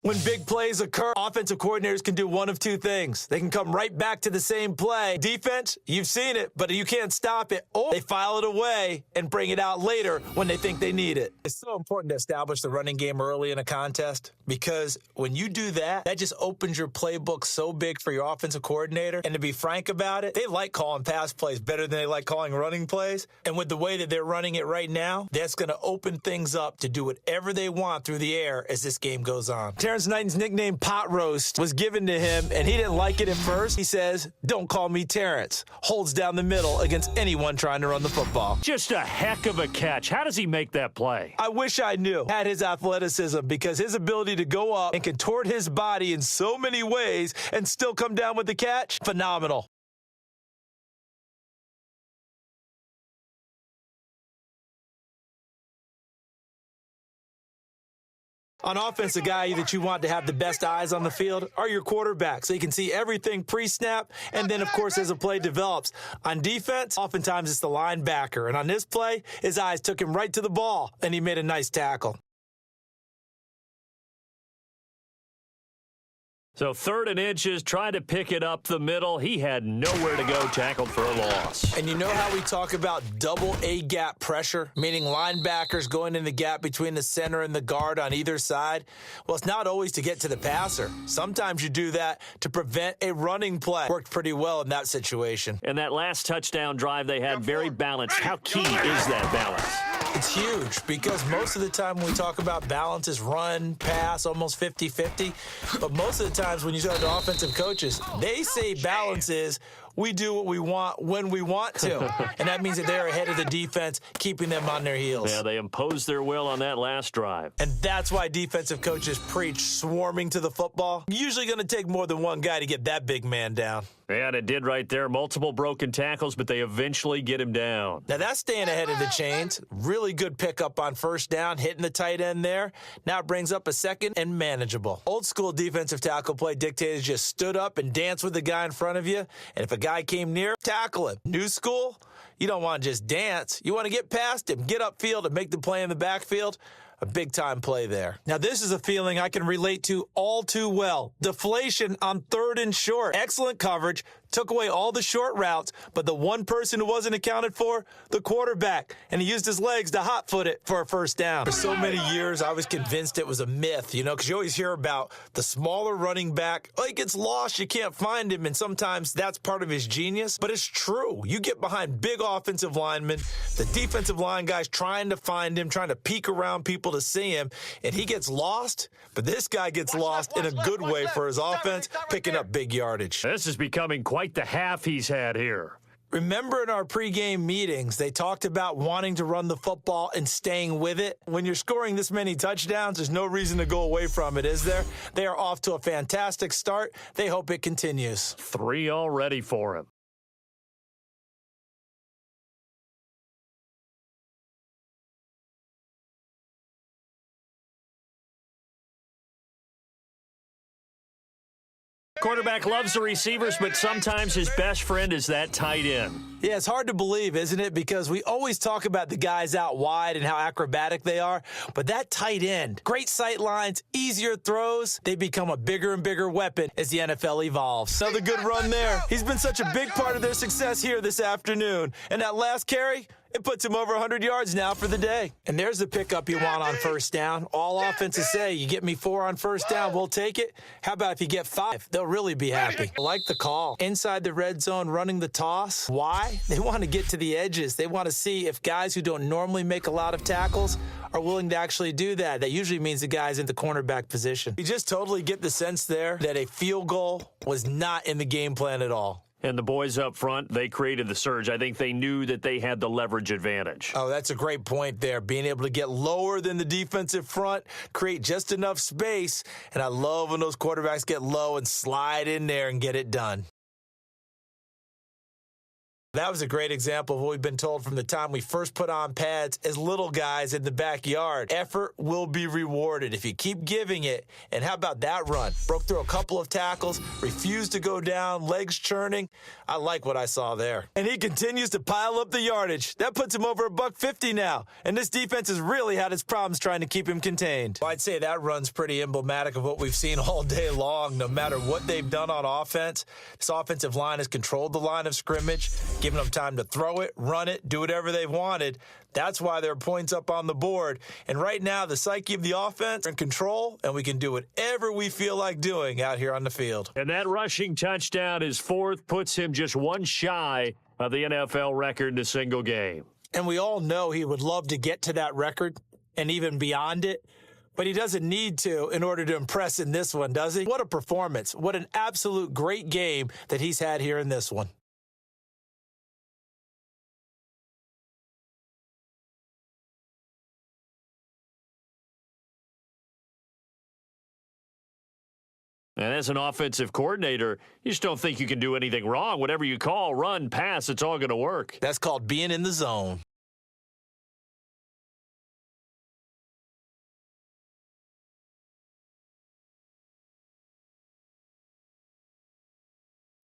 When big plays occur, offensive coordinators can do one of two things. They can come right back to the same play. Defense, you've seen it, but you can't stop it. Or they file it away and bring it out later when they think they need it. It's so important to establish the running game early in a contest because when you do that, that just opens your playbook so big for your offensive coordinator. And to be frank about it, they like calling pass plays better than they like calling running plays. And with the way that they're running it right now, that's going to open things up to do whatever they want through the air as this game goes on. Terrence Knighton's nickname Pot Roast was given to him, and he didn't like it at first. He says, "Don't call me Terrence." Holds down the middle against anyone trying to run the football. Just a heck of a catch. How does he make that play? I wish I knew. Had his athleticism because his ability to go up and contort his body in so many ways and still come down with the catch, phenomenal. On offense, the guy that you want to have the best eyes on the field are your quarterbacks. So you can see everything pre-snap, and then, of course, as the play develops. On defense, oftentimes it's the linebacker. And on this play, his eyes took him right to the ball, and he made a nice tackle. So 3rd and inches, trying to pick it up the middle. He had nowhere to go, tackled for a loss. And you know how we talk about double A-gap pressure, meaning linebackers going in the gap between the center and the guard on either side? Well, it's not always to get to the passer. Sometimes you do that to prevent a running play. Worked pretty well in that situation. And that last touchdown drive they had, very balanced. How key is that balance? It's huge because most of the time when we talk about balance is run, pass, almost 50-50. But most of the times when you talk to offensive coaches, they say balance is we do what we want when we want to. And that means that they're ahead of the defense, keeping them on their heels. Yeah, they imposed their will on that last drive. And that's why defensive coaches preach swarming to the football. Usually going to take more than one guy to get that big man down. Yeah, and it did right there. Multiple broken tackles, but they eventually get him down. Now, that's staying ahead of the chains. Really good pickup on first down, hitting the tight end there. Now it brings up a second and manageable. Old school defensive tackle play dictators just stood up and danced with the guy in front of you. And if a guy came near, tackle him. New school, you don't want to just dance. You want to get past him, get upfield, and make the play in the backfield. A big-time play there. Now, this is a feeling I can relate to all too well. Deflation on 3rd and short. Excellent coverage. Took away all the short routes, but the one person who wasn't accounted for, the quarterback. And he used his legs to hot-foot it for a first down. For so many years, I was convinced it was a myth, because you always hear about the smaller running back. Oh, he gets lost, you can't find him, and sometimes that's part of his genius. But it's true. You get behind big offensive linemen, the defensive line guys trying to find him, trying to peek around people to see him, and he gets lost. But this guy gets lost in a good way for his offense, picking up big yardage. This is becoming quite the half he's had here. Remember in our pregame meetings, they talked about wanting to run the football and staying with it. When you're scoring this many touchdowns, there's no reason to go away from it, is there? They are off to a fantastic start. They hope it continues. 3 already for him. Quarterback loves the receivers, but sometimes his best friend is that tight end. Yeah, it's hard to believe, isn't it? Because we always talk about the guys out wide and how acrobatic they are. But that tight end, great sight lines, easier throws, they become a bigger and bigger weapon as the NFL evolves. Another good run there. He's been such a big part of their success here this afternoon. And that last carry, it puts him over 100 yards now for the day. And there's the pickup you want on first down. All offenses say, you get me 4 on first down, we'll take it. How about if you get 5? They'll really be happy. I like the call. Inside the red zone, running the toss. Why? They want to get to the edges. They want to see if guys who don't normally make a lot of tackles are willing to actually do that. That usually means the guy's in the cornerback position. You just totally get the sense there that a field goal was not in the game plan at all. And the boys up front, they created the surge. I think they knew that they had the leverage advantage. Oh, that's a great point there. Being able to get lower than the defensive front, create just enough space. And I love when those quarterbacks get low and slide in there and get it done. That was a great example of what we've been told from the time we first put on pads as little guys in the backyard. Effort will be rewarded if you keep giving it. And how about that run? Broke through a couple of tackles, refused to go down, legs churning. I like what I saw there. And he continues to pile up the yardage. That puts him over $150 now. And this defense has really had its problems trying to keep him contained. I'd say that run's pretty emblematic of what we've seen all day long. No matter what they've done on offense, this offensive line has controlled the line of scrimmage, giving them time to throw it, run it, do whatever they've wanted. That's why there are points up on the board. And right now, the psyche of the offense is in control, and we can do whatever we feel like doing out here on the field. And that rushing touchdown, his fourth, puts him just one shy of the NFL record in a single game. And we all know he would love to get to that record and even beyond it. But he doesn't need to in order to impress in this one, does he? What a performance. What an absolute great game that he's had here in this one. And as an offensive coordinator, you just don't think you can do anything wrong. Whatever you call, run, pass, it's all going to work. That's called being in the zone.